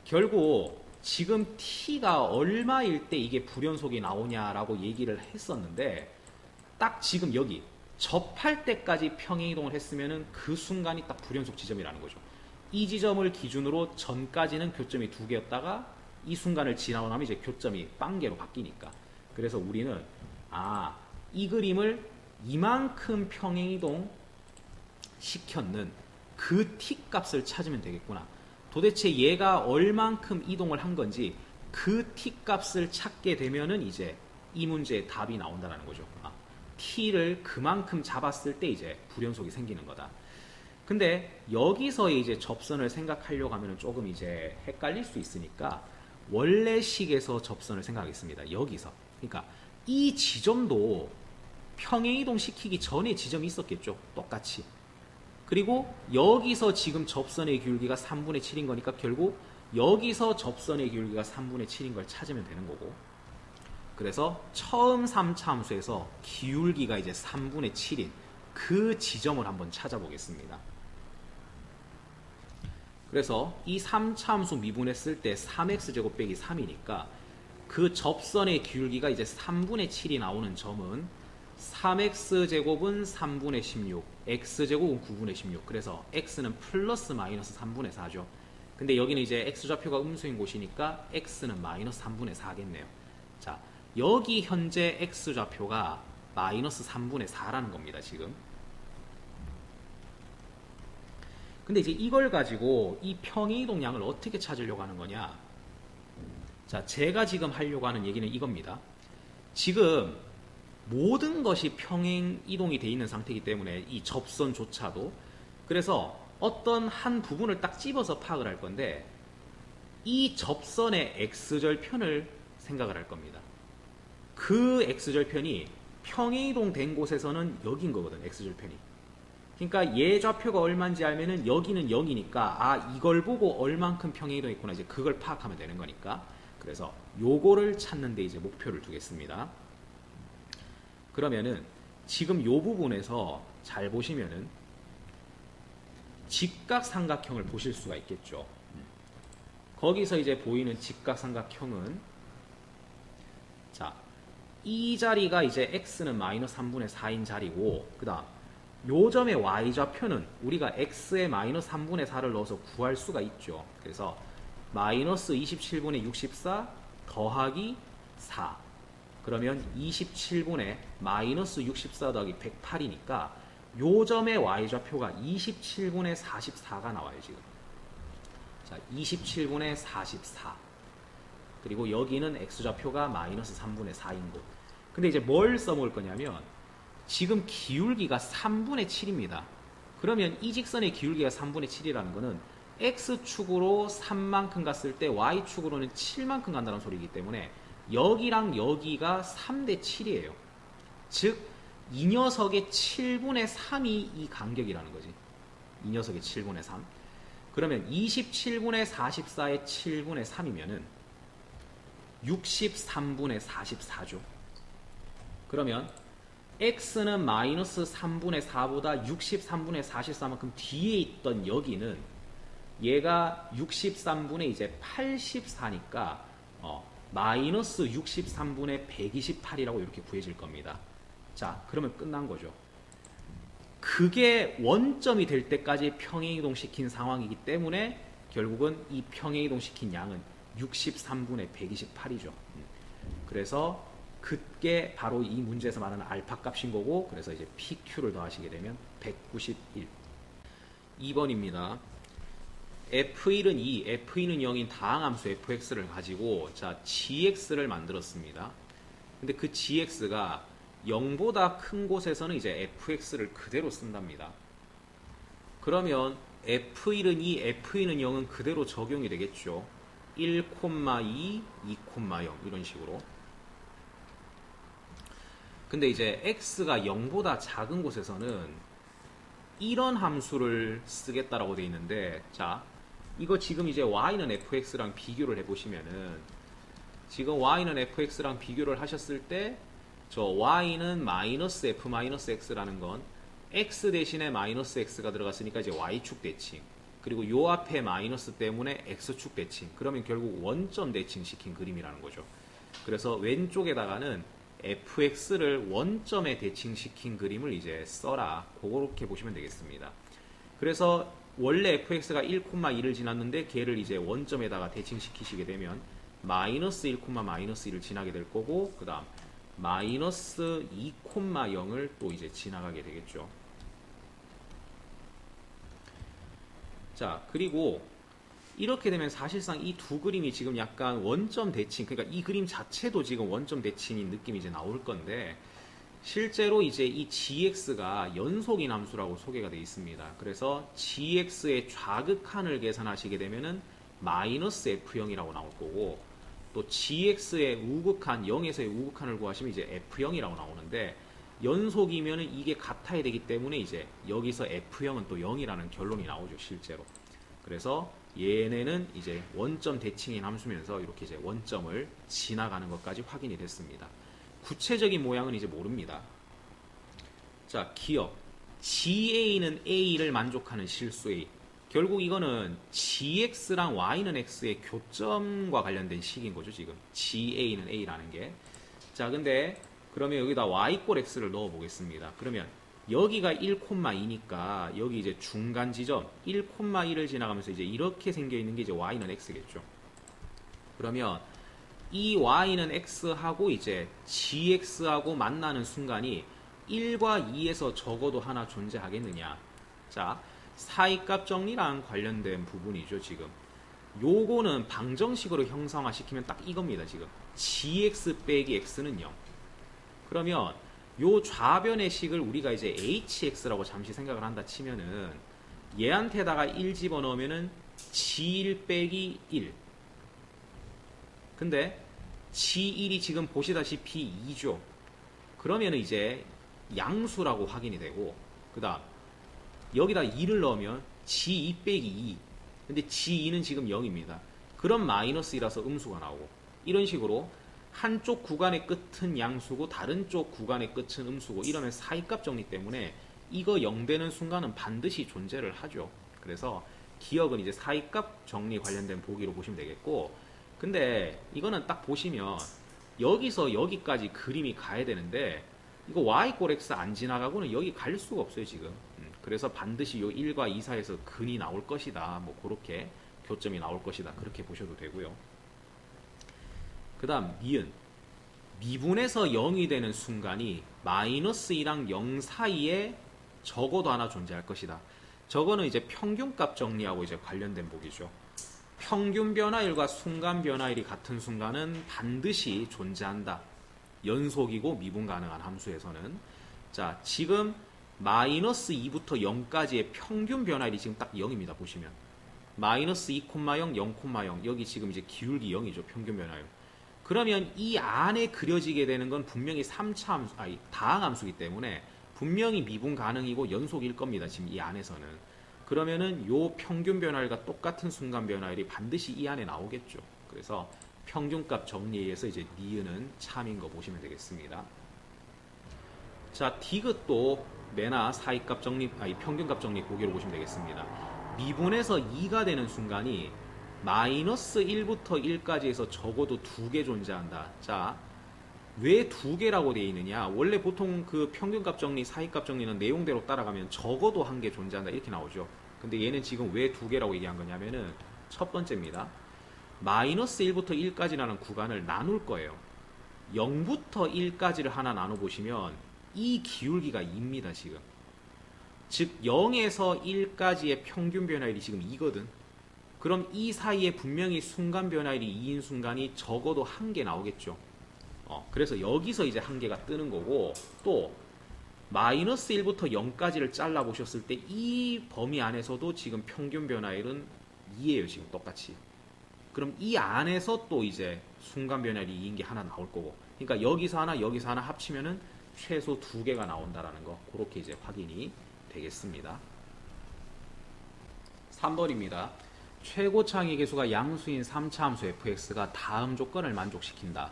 결국 지금 t가 얼마일 때 이게 불연속이 나오냐라고 얘기를 했었는데, 딱 지금 여기 접할 때까지 평행이동을 했으면은 그 순간이 딱 불연속 지점이라는 거죠. 이 지점을 기준으로 전까지는 교점이 두 개였다가 이 순간을 지나고 나면 이제 교점이 빵개로 바뀌니까. 그래서 우리는 이 그림을 이만큼 평행이동 시켰는 그 t 값을 찾으면 되겠구나. 도대체 얘가 얼만큼 이동을 한 건지 그 t 값을 찾게 되면은 이제 이 문제의 답이 나온다는 거죠. t를 그만큼 잡았을 때 이제 불연속이 생기는 거다. 근데 여기서의 이제 접선을 생각하려고 하면 조금 이제 헷갈릴 수 있으니까 원래 식에서 접선을 생각하겠습니다. 여기서. 그러니까 이 지점도 평행이동 시키기 전에 지점이 있었겠죠. 똑같이. 그리고 여기서 지금 접선의 기울기가 3분의 7인 거니까 결국 여기서 접선의 기울기가 3분의 7인 걸 찾으면 되는 거고, 그래서 처음 3차 함수에서 기울기가 이제 3분의 7인 그 지점을 한번 찾아보겠습니다. 그래서 이 3차 함수 미분했을 때 3x제곱 빼기 3이니까 그 접선의 기울기가 이제 3분의 7이 나오는 점은 3x제곱은 3분의 16, x제곱은 9분의 16. 그래서 x는 플러스 마이너스 3분의 4죠. 근데 여기는 이제 x좌표가 음수인 곳이니까 x는 마이너스 3분의 4겠네요. 자, 여기 현재 x좌표가 마이너스 3분의 4라는 겁니다, 지금. 근데 이제 이걸 가지고 이 평행이동량을 어떻게 찾으려고 하는 거냐? 자, 제가 지금 하려고 하는 얘기는 이겁니다. 지금 모든 것이 평행이동이 돼 있는 상태이기 때문에 이 접선조차도, 그래서 어떤 한 부분을 딱 집어서 파악을 할 건데 이 접선의 x절편을 생각을 할 겁니다. 그 x절편이 평행이동 된 곳에서는 여긴 거거든, x절편이. 그러니까 얘 좌표가 얼마인지 알면은 여기는 0이니까 이걸 보고 얼만큼 평행이동했구나, 이제 그걸 파악하면 되는 거니까. 그래서 요거를 찾는 데 이제 목표를 두겠습니다. 그러면은 지금 요 부분에서 잘 보시면은 직각삼각형을 보실 수가 있겠죠. 거기서 이제 보이는 직각삼각형은, 자, 이 자리가 이제 x는 마이너스 3분의 4인 자리고, 그 다음 요 점의 y좌표는 우리가 x에 마이너스 3분의 4를 넣어서 구할 수가 있죠. 그래서 마이너스 27분의 64 더하기 4. 그러면 27분의 마이너스 64 더하기 108이니까 요 점의 y좌표가 27분의 44가 나와요, 지금. 자, 27분의 44. 그리고 여기는 x좌표가 마이너스 3분의 4인 곳. 근데 이제 뭘 써먹을 거냐면 지금 기울기가 3분의 7입니다. 그러면 이 직선의 기울기가 3분의 7이라는 거는 x축으로 3만큼 갔을 때 y축으로는 7만큼 간다는 소리이기 때문에 여기랑 여기가 3대 7이에요. 즉, 이 녀석의 7분의 3이 이 간격이라는 거지. 이 녀석의 7분의 3. 그러면 27분의 44의 7분의 3이면은 63분의 44죠. 그러면 x는 마이너스 3분의 4보다 63분의 44만큼 뒤에 있던 여기는 얘가 63분의 이제 84니까 마이너스 63분의 128이라고 이렇게 구해질 겁니다. 자, 그러면 끝난 거죠. 그게 원점이 될 때까지 평행이동시킨 상황이기 때문에 결국은 이 평행이동시킨 양은 63분의 128이죠. 그래서 그게 바로 이 문제에서 말하는 알파 값인 거고, 그래서 이제 PQ를 더하시게 되면 191. 2번입니다. F1은 2, F2는 0인 다항함수 fx를 가지고 자 gx를 만들었습니다. 근데 그 gx가 0보다 큰 곳에서는 이제 fx를 그대로 쓴답니다. 그러면 F1은 2, F2는 0은 그대로 적용이 되겠죠. 1, 2, 2, 0 이런 식으로. 근데 이제 x가 0보다 작은 곳에서는 이런 함수를 쓰겠다라고 되어 있는데, 자, 이거 지금 이제 y는 fx랑 비교를 해보시면은, 지금 y는 fx랑 비교를 하셨을 때, 저 y는 마이너스 f 마이너스 x라는 건 x 대신에 마이너스 x가 들어갔으니까 이제 y축 대칭. 그리고 요 앞에 마이너스 때문에 x축 대칭. 그러면 결국 원점 대칭 시킨 그림이라는 거죠. 그래서 왼쪽에다가는 fx를 원점에 대칭시킨 그림을 이제 써라. 그렇게 보시면 되겠습니다. 그래서 원래 fx가 1,2를 지났는데 걔를 이제 원점에다가 대칭시키시게 되면 마이너스 1, 마이너스 1을 지나게 될 거고, 그 다음 마이너스 2,0을 또 이제 지나가게 되겠죠. 자, 그리고 이렇게 되면 사실상 이 두 그림이 지금 약간 원점 대칭, 그러니까 이 그림 자체도 지금 원점 대칭인 느낌이 이제 나올 건데, 실제로 이제 이 gx가 연속인 함수라고 소개가 되어 있습니다. 그래서 gx의 좌극한을 계산하시게 되면은 마이너스 f0이라고 나올 거고, 또 gx의 우극한, 0에서의 우극한을 구하시면 이제 f0이라고 나오는데, 연속이면은 이게 같아야 되기 때문에 이제 여기서 f0은 또 0이라는 결론이 나오죠, 실제로. 그래서 얘네는 이제 원점 대칭인 함수면서 이렇게 이제 원점을 지나가는 것까지 확인이 됐습니다. 구체적인 모양은 이제 모릅니다. 자, 기억. GA는 A를 만족하는 실수 A. 결국 이거는 GX랑 Y는 X의 교점과 관련된 식인 거죠, 지금. GA는 A라는 게. 자, 근데 그러면 여기다 Y꼴 X를 넣어 보겠습니다. 그러면 여기가 1,2니까 여기 이제 중간 지점 1,1을 지나가면서 이제 이렇게 생겨 있는 게 이제 Y는 X겠죠. 그러면 이 y는 x하고 이제 gx하고 만나는 순간이 1과 2에서 적어도 하나 존재하겠느냐. 자, 사이값 정리랑 관련된 부분이죠, 지금. 요거는 방정식으로 형상화시키면 딱 이겁니다, 지금. gx 빼기 x는 0. 그러면 요 좌변의 식을 우리가 이제 hx라고 잠시 생각을 한다 치면은 얘한테다가 1 집어넣으면은 g1 빼기 1. 근데 G1이 지금 보시다시피 2죠. 그러면 이제 양수라고 확인이 되고, 그 다음 여기다 2를 넣으면 G2 빼기 2. 근데 G2는 지금 0입니다. 그럼 마이너스 1이라서 음수가 나오고, 이런 식으로 한쪽 구간의 끝은 양수고 다른 쪽 구간의 끝은 음수고, 이러면 사이값 정리 때문에 이거 0 되는 순간은 반드시 존재를 하죠. 그래서 기억은 이제 사이값 정리 관련된 보기로 보시면 되겠고, 근데 이거는 딱 보시면 여기서 여기까지 그림이 가야 되는데 이거 y 꼴 x 안 지나가고는 여기 갈 수가 없어요 지금. 그래서 반드시 요 1과 2 사이에서 근이 나올 것이다. 뭐 그렇게 교점이 나올 것이다. 그렇게 보셔도 되고요. 그 다음 미은. 미분에서 0이 되는 순간이 마이너스 2랑 0 사이에 적어도 하나 존재할 것이다. 저거는 이제 평균값 정리하고 이제 관련된 보기죠. 평균 변화율과 순간 변화율이 같은 순간은 반드시 존재한다. 연속이고 미분 가능한 함수에서는. 자, 지금 마이너스 2부터 0까지의 평균 변화율이 지금 딱 0입니다. 보시면 마이너스 2,0, 0,0 여기 지금 이제 기울기 0이죠. 평균 변화율. 그러면 이 안에 그려지게 되는 건 분명히 3차 함수, 다항함수이기 때문에 분명히 미분 가능이고 연속일 겁니다. 지금 이 안에서는. 그러면은 요 평균 변화율과 똑같은 순간 변화율이 반드시 이 안에 나오겠죠. 그래서 평균값 정리에 의해서 이제 니은은 참인 거 보시면 되겠습니다. 자, 디귿도 매나 사이값 정리, 평균값 정리 보기로 보시면 되겠습니다. 미분에서 2가 되는 순간이 마이너스 1부터 1까지 해서 적어도 2개 존재한다. 자, 왜 2개라고 되어 있느냐? 원래 보통 그 평균값 정리, 사이값 정리는 내용대로 따라가면 적어도 1개 존재한다 이렇게 나오죠. 근데 얘는 지금 왜 2개라고 얘기한 거냐면은 첫 번째입니다. 마이너스 1부터 1까지라는 구간을 나눌 거예요. 0부터 1까지를 하나 나눠보시면 이 기울기가 2입니다. 지금. 즉 0에서 1까지의 평균 변화율이 지금 2거든. 그럼 이 사이에 분명히 순간 변화율이 2인 순간이 적어도 1개 나오겠죠. 그래서 여기서 이제 1개가 뜨는 거고, 또 마이너스 1부터 0까지를 잘라 보셨을 때 이 범위 안에서도 지금 평균 변화율은 2예요. 지금 똑같이. 그럼 이 안에서 또 이제 순간 변화율이 2인 게 하나 나올 거고, 그러니까 여기서 하나 합치면은 최소 2개가 나온다라는 거, 그렇게 이제 확인이 되겠습니다. 3번입니다. 최고차항의 개수가 양수인 3차 함수 fx가 다음 조건을 만족시킨다.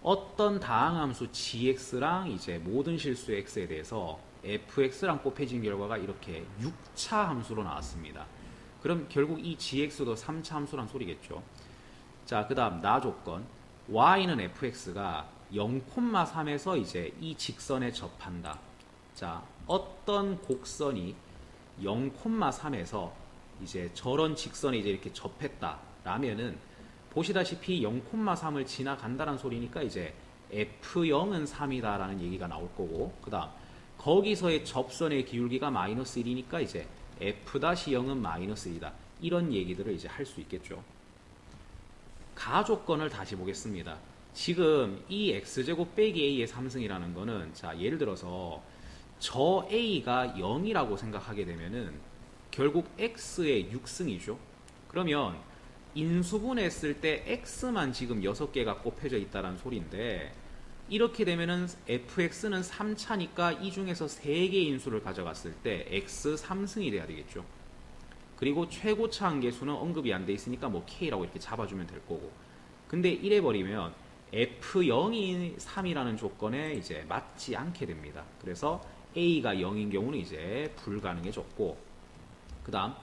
어떤 다항함수 gx랑 이제 모든 실수 x에 대해서 fx랑 곱해진 결과가 이렇게 6차 함수로 나왔습니다. 그럼 결국 이 gx도 3차 함수란 소리겠죠. 자, 그 다음 나 조건. y는 fx가 0,3에서 이제 이 직선에 접한다. 자, 어떤 곡선이 0,3에서 이제 저런 직선에 이제 이렇게 접했다 라면은 보시다시피 0,3을 지나간다는 소리니까 이제 F0은 3이다 라는 얘기가 나올 거고, 그 다음 거기서의 접선의 기울기가 마이너스 1이니까 이제 F-0은 마이너스 1이다. 이런 얘기들을 이제 할 수 있겠죠. 가조건을 다시 보겠습니다. 지금 이 x제곱 빼기 a의 3승이라는 거는, 자, 예를 들어서 저 a가 0이라고 생각하게 되면은 결국 x의 6승이죠. 그러면 인수분해했을 때 x만 지금 6개가 곱해져 있다는 소리인데, 이렇게 되면은 fx는 3차니까 이 중에서 3개의 인수를 가져갔을 때 x 3승이 돼야 되겠죠. 그리고 최고차항 계수는 언급이 안 돼 있으니까 뭐 k라고 이렇게 잡아주면 될 거고, 근데 이래 버리면 f0이 3이라는 조건에 이제 맞지 않게 됩니다. 그래서 a가 0인 경우는 이제 불가능해졌고, 그 다음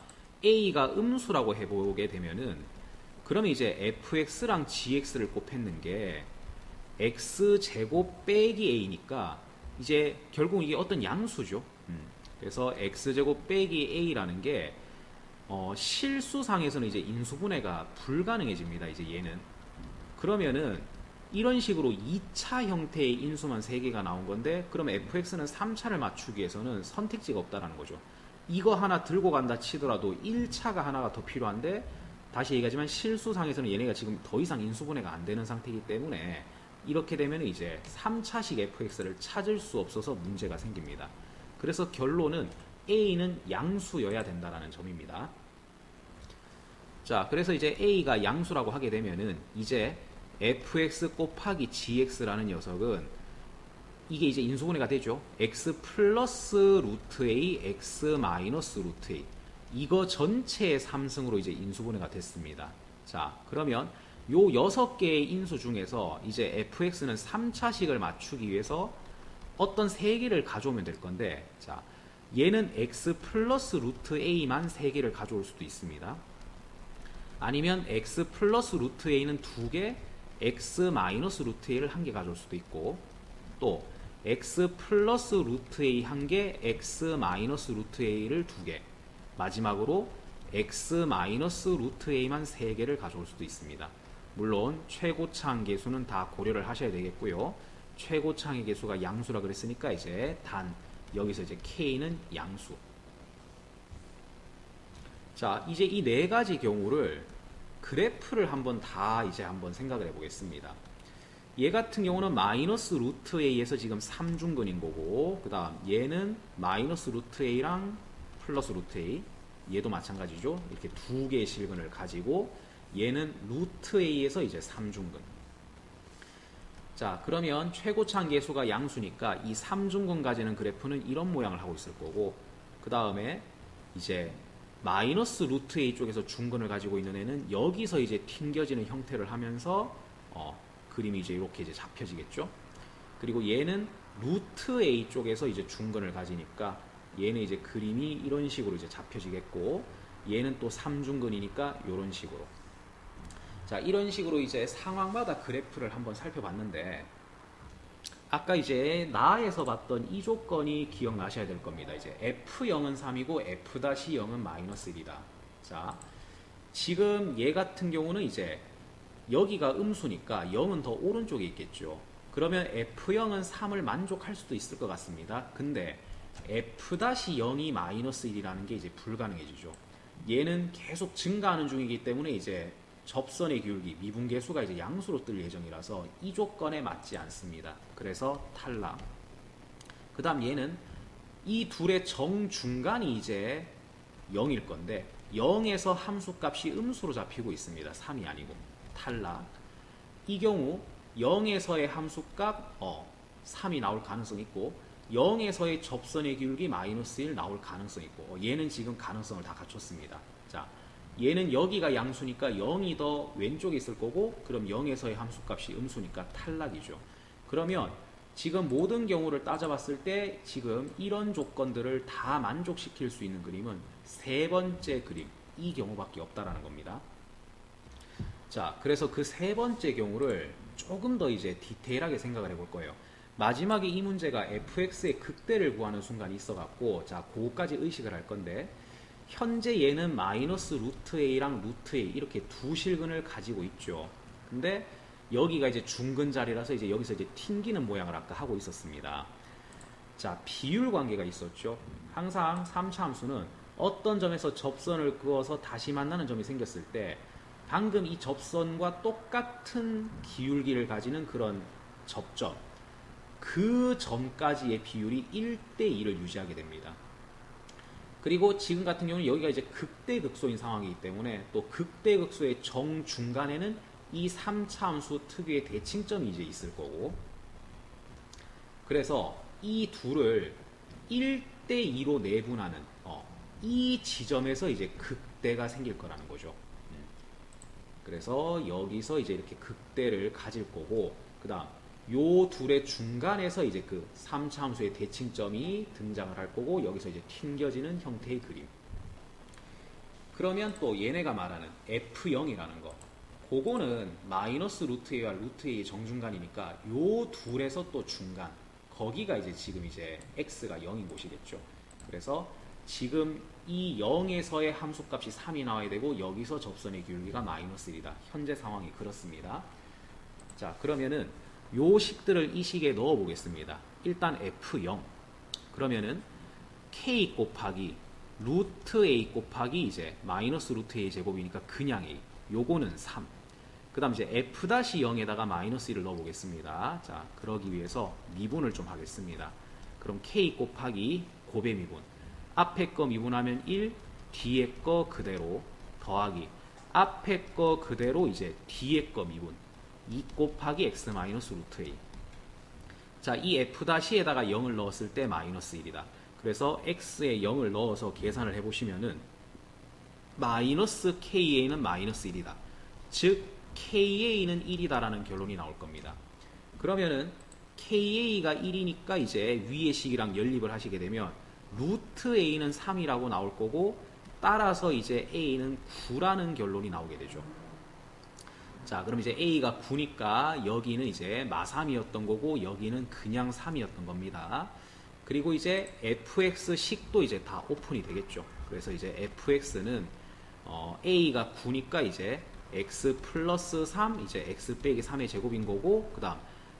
a가 음수라고 해보게 되면은 그러면 이제 fx랑 gx를 곱했는 게 x제곱 빼기 a니까 이제 결국 이게 어떤 양수죠. 그래서 x제곱 빼기 a라는 게 실수상에서는 이제 인수분해가 불가능해집니다. 이제 얘는. 그러면은 이런 식으로 2차 형태의 인수만 3개가 나온 건데, 그러면 fx는 3차를 맞추기 위해서는 선택지가 없다라는 거죠. 이거 하나 들고 간다 치더라도 1차가 하나가 더 필요한데, 다시 얘기하지만 실수상에서는 얘네가 지금 더 이상 인수분해가 안 되는 상태이기 때문에 이렇게 되면 이제 3차식 fx를 찾을 수 없어서 문제가 생깁니다. 그래서 결론은 a는 양수여야 된다는 점입니다. 자, 그래서 이제 a가 양수라고 하게 되면은 이제 fx 곱하기 gx라는 녀석은 이게 이제 인수분해가 되죠. x 플러스 루트 a, x 마이너스 루트 a. 이거 전체의 3승으로 이제 인수분해가 됐습니다. 자, 그러면 요 6개의 인수 중에서 이제 fx는 3차식을 맞추기 위해서 어떤 3개를 가져오면 될 건데, 자, 얘는 x 플러스 루트 a만 3개를 가져올 수도 있습니다. 아니면 x 플러스 루트 a는 2개, x 마이너스 루트 a를 1개 가져올 수도 있고, 또 x 플러스 루트 a 한 개, x 마이너스 루트 a를 두 개, 마지막으로 x 마이너스 루트 a만 세 개를 가져올 수도 있습니다. 물론 최고차항 계수는 다 고려를 하셔야 되겠고요. 최고차항의 계수가 양수라 그랬으니까 이제 단 여기서 이제 k는 양수. 자, 이제 이 네 가지 경우를 그래프를 한번 생각을 해보겠습니다. 얘 같은 경우는 마이너스 루트 a에서 지금 3중근인 거고, 그 다음 얘는 마이너스 루트 a랑 플러스 루트 a, 얘도 마찬가지죠. 이렇게 두 개의 실근을 가지고 얘는 루트 a에서 이제 3중근. 자, 그러면 최고차항 계수가 양수니까 이 3중근 가지는 그래프는 이런 모양을 하고 있을 거고, 그 다음에 이제 마이너스 루트 a 쪽에서 중근을 가지고 있는 애는 여기서 이제 튕겨지는 형태를 하면서 그림이 이제 이렇게 이제 잡혀지겠죠. 그리고 얘는 루트 a 쪽에서 이제 중근을 가지니까 얘는 이제 그림이 이런 식으로 이제 잡혀지겠고, 얘는 또 3중근이니까 이런 식으로. 자, 이런 식으로 이제 상황마다 그래프를 한번 살펴봤는데, 아까 이제 나에서 봤던 이 조건이 기억나셔야 될 겁니다. 이제 F0은 3이고 F-0은 마이너스 1이다. 자, 지금 얘 같은 경우는 이제 여기가 음수니까 0은 더 오른쪽에 있겠죠. 그러면 F0은 3을 만족할 수도 있을 것 같습니다. 근데 F-0이 마이너스 1이라는 게 이제 불가능해지죠. 얘는 계속 증가하는 중이기 때문에 이제 접선의 기울기, 미분계수가 이제 양수로 뜰 예정이라서 이 조건에 맞지 않습니다. 그래서 탈락. 그 다음 얘는 이 둘의 정중간이 이제 0일 건데 0에서 함수값이 음수로 잡히고 있습니다. 3이 아니고. 탈락. 이 경우 0에서의 함수값 3이 나올 가능성이 있고 0에서의 접선의 기울기 마이너스 1 나올 가능성이 있고 얘는 지금 가능성을 다 갖췄습니다. 자, 얘는 여기가 양수니까 0이 더 왼쪽에 있을 거고, 그럼 0에서의 함수값이 음수니까 탈락이죠. 그러면 지금 모든 경우를 따져봤을 때 지금 이런 조건들을 다 만족시킬 수 있는 그림은 세 번째 그림, 이 경우밖에 없다라는 겁니다. 자, 그래서 그 세 번째 경우를 조금 더 이제 디테일하게 생각을 해볼 거예요. 마지막에 이 문제가 fx의 극대를 구하는 순간이 있어갖고, 자, 그거까지 의식을 할 건데, 현재 얘는 마이너스 루트 a랑 루트 a 이렇게 두 실근을 가지고 있죠. 근데 여기가 이제 중근 자리라서 이제 여기서 이제 튕기는 모양을 아까 하고 있었습니다. 자, 비율 관계가 있었죠. 항상 3차 함수는 어떤 점에서 접선을 그어서 다시 만나는 점이 생겼을 때 방금 이 접선과 똑같은 기울기를 가지는 그런 접점, 그 점까지의 비율이 1대2를 유지하게 됩니다. 그리고 지금 같은 경우는 여기가 이제 극대극소인 상황이기 때문에 또 극대극소의 정중간에는 이 3차 함수 특유의 대칭점이 이제 있을 거고, 그래서 이 둘을 1대2로 내분하는 이 지점에서 이제 극대가 생길 거라는 거죠. 그래서 여기서 이제 이렇게 극대를 가질 거고, 그 다음 요 둘의 중간에서 이제 그 3차 함수의 대칭점이 등장을 할 거고, 여기서 이제 튕겨지는 형태의 그림. 그러면 또 얘네가 말하는 F0이라는 거, 그거는 마이너스 루트 a와 루트 a의 정중간이니까 요 둘에서 또 중간, 거기가 이제 지금 이제 x가 0인 곳이겠죠. 그래서 지금 이 0에서의 함수값이 3이 나와야 되고 여기서 접선의 기울기가 마이너스 1이다. 현재 상황이 그렇습니다. 자, 그러면은 요 식들을 이 식에 넣어 보겠습니다. 일단 F0 그러면은 K 곱하기 루트 A 곱하기 이제 마이너스 루트 A 제곱이니까 그냥 A, 요거는 3. 그 다음 이제 F-0에다가 마이너스 1을 넣어 보겠습니다. 자, 그러기 위해서 미분을 좀 하겠습니다. 그럼 K 곱하기 곱의 미분, 앞에 거 미분하면 1, 뒤에 거 그대로 더하기 앞에 거 그대로 이제 뒤에 거 미분 2 곱하기 x 마이너스 루트 a. 자, 이 f-에다가 0을 넣었을 때 마이너스 1이다. 그래서 x에 0을 넣어서 계산을 해보시면은 마이너스 ka는 마이너스 1이다. 즉 ka는 1이다라는 결론이 나올 겁니다. 그러면은 ka가 1이니까 이제 위의 식이랑 연립을 하시게 되면 루트 a는 3이라고 나올 거고, 따라서 이제 a는 9라는 결론이 나오게 되죠. 자, 그럼 이제 A가 9니까 여기는 이제 마3이었던 거고 여기는 그냥 3이었던 겁니다. 그리고 이제 fx식도 이제 다 오픈이 되겠죠. 그래서 이제 fx는 A가 9니까 이제 x 플러스 3, 이제 x 빼기 3의 제곱인 거고, 그 다음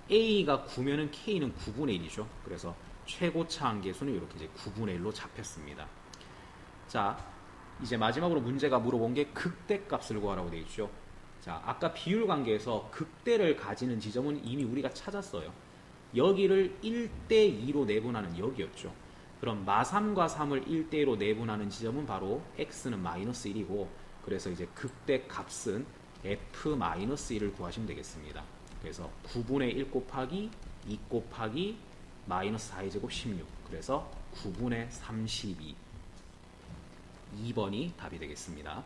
A가 9면은 K는 9분의 1이죠. 그래서 최고차 한계수는 이렇게 이제 9분의 1로 잡혔습니다. 자, 이제 마지막으로 문제가 물어본 게 극대값을 구하라고 되어 있죠. 자, 아까 비율 관계에서 극대를 가지는 지점은 이미 우리가 찾았어요. 여기를 1대2로 내분하는 여기였죠. 그럼 마3과 3을 1대2로 내분하는 지점은 바로 x는 마이너스 1이고, 그래서 이제 극대 값은 f-1을 구하시면 되겠습니다. 그래서 9분의 1 곱하기 2 곱하기 마이너스 4의 제곱 16, 그래서 9분의 32, 2번이 답이 되겠습니다.